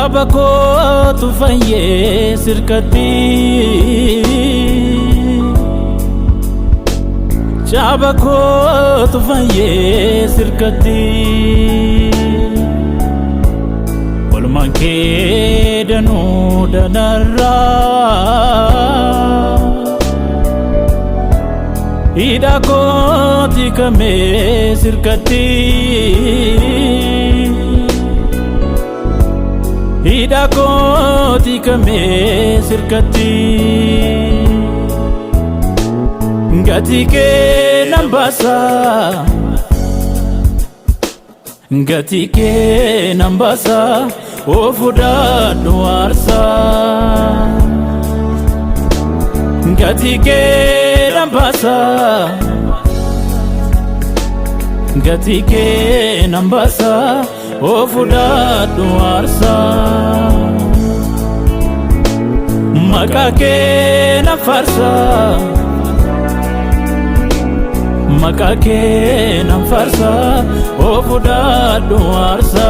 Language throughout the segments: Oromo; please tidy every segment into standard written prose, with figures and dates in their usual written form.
Chabako tu faye sirkati, Chabako tu faye sirkati. Walmanke danu danarra, Idako tikame sirkati. Idako tikame sirkati. Gatike nambasa, Gatike nambasa, ofuda duarsa. Gatike nambasa, Gatike nambasa, ofuda duarsa. Makake na farsa, Makake na farsa, ofuda duarsa.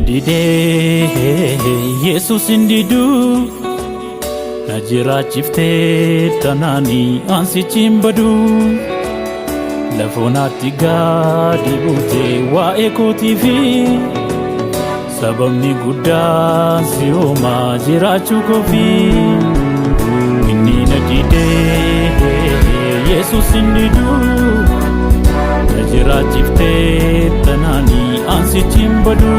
Dide Jesus indidu najira chifte tanani ansi chimbadu lafona tiga dibute wa eko TV sabamni gudda sioma jira chukofi inina dide Jesus indidu najira chifte tanani ansi chimbadu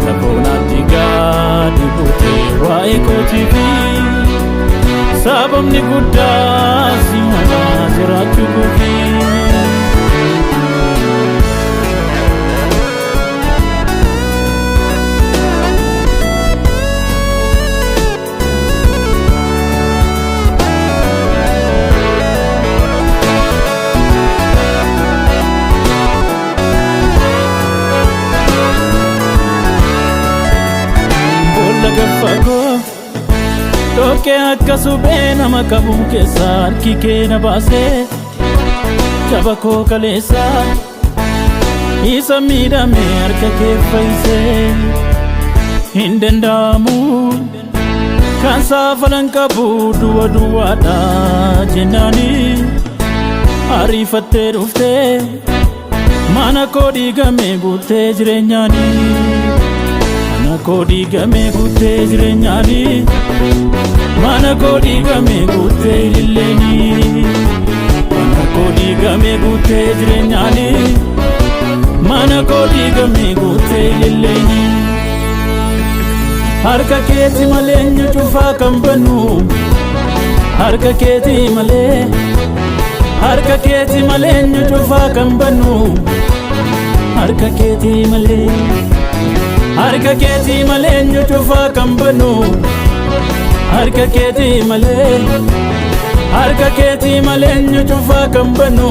Labona tiga dibute wa eko TV sabamni gudda sioma jira chukofi Toke akkasube nama kabum keessa harki kee na baase Chabako kaleessa isa miidhame harka kee fayyise hin danda'amu kan saafalan qabu du'a du'aadha jennaani ariifattee dhuftee mana koo dhiigame guuttee jireenyaani Kodi game gute jireenyaani mana kodi game gute lilleni mana kodi game gute jireenyaani mana kodi game gute lilleni harka keeti malee nyufa kambanu harka keeti malee nyufa kambanu harka keeti malee Harka keeti malee nyufa kambanu harka keeti malee nyufa kambanu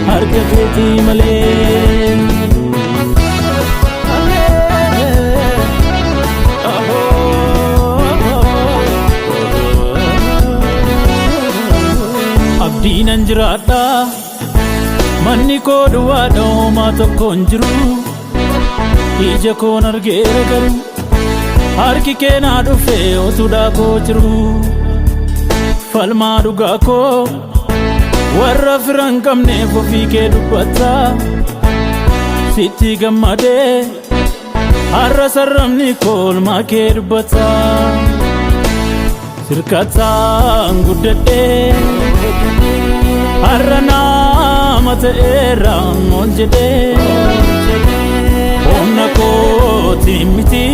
harka keeti malee abdiin anjiraadha manni koo duwwaadha homaa tokko hin jiru Ija koon argeera garuu harki kee naa dhufe otuudhaa koo jiru falmaa dhugaa koo warra firan qabneef ofii kee dubbata sitti gammadee har'a sarramni koo olmaa kee dubbata sirkataan guddadhee har'a nama ta'eera ol jedhee Onna kooti miti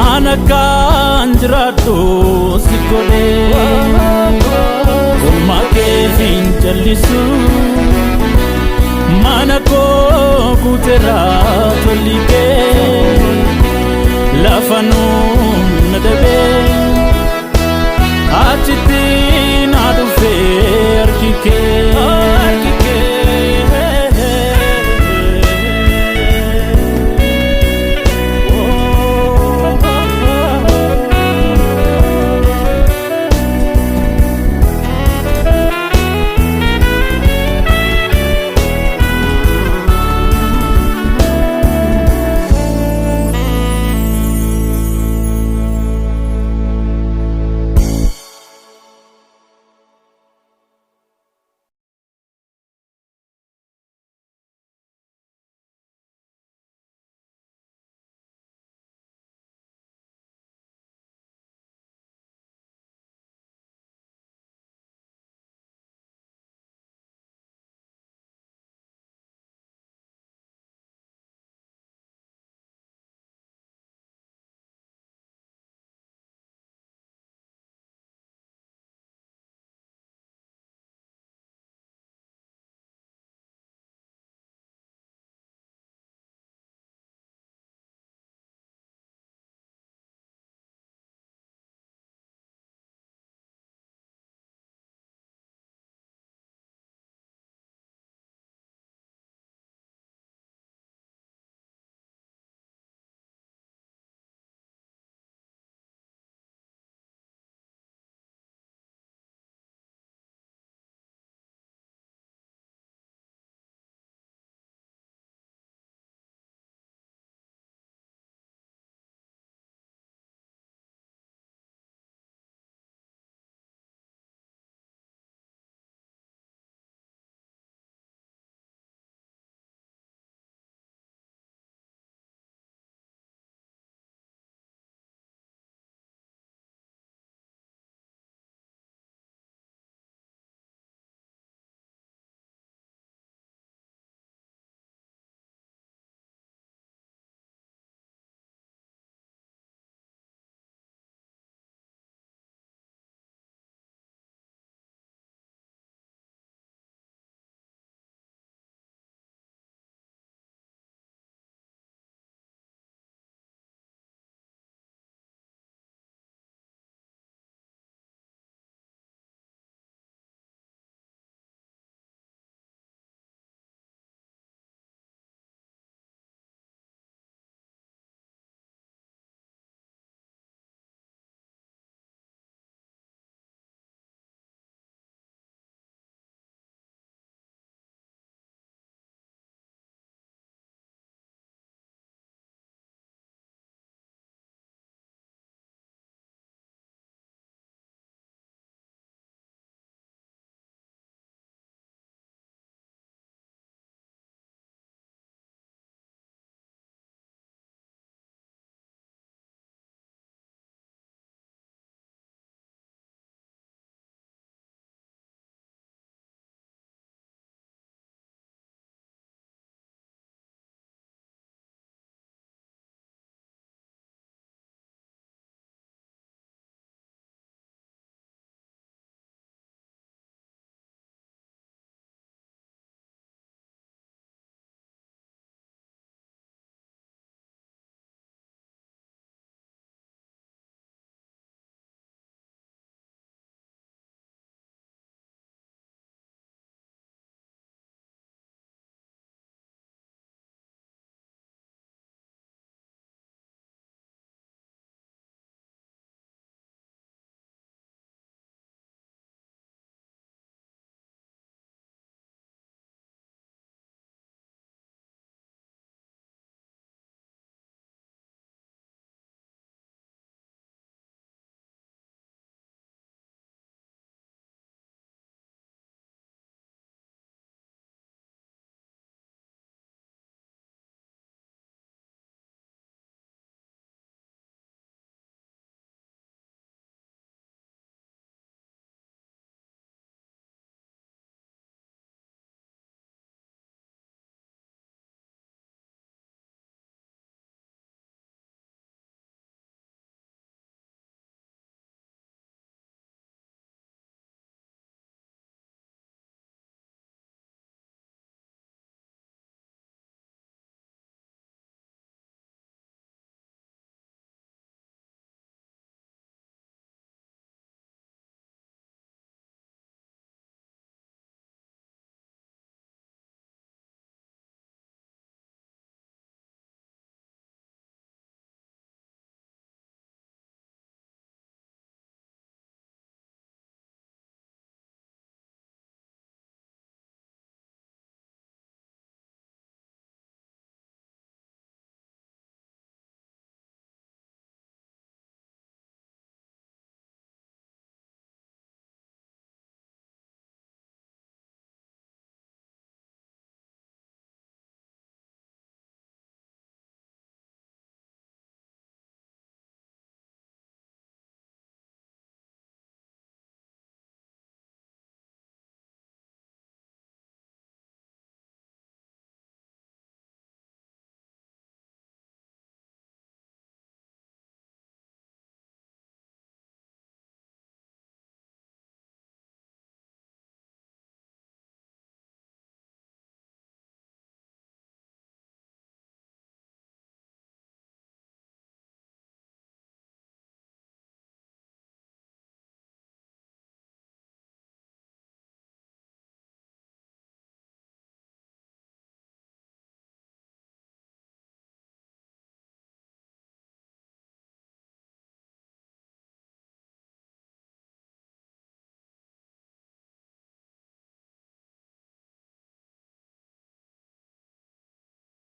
anakaan jiraadhu si godhee Ormaa kee hin jallisu mana koo guuteera tolli kee lafa nuun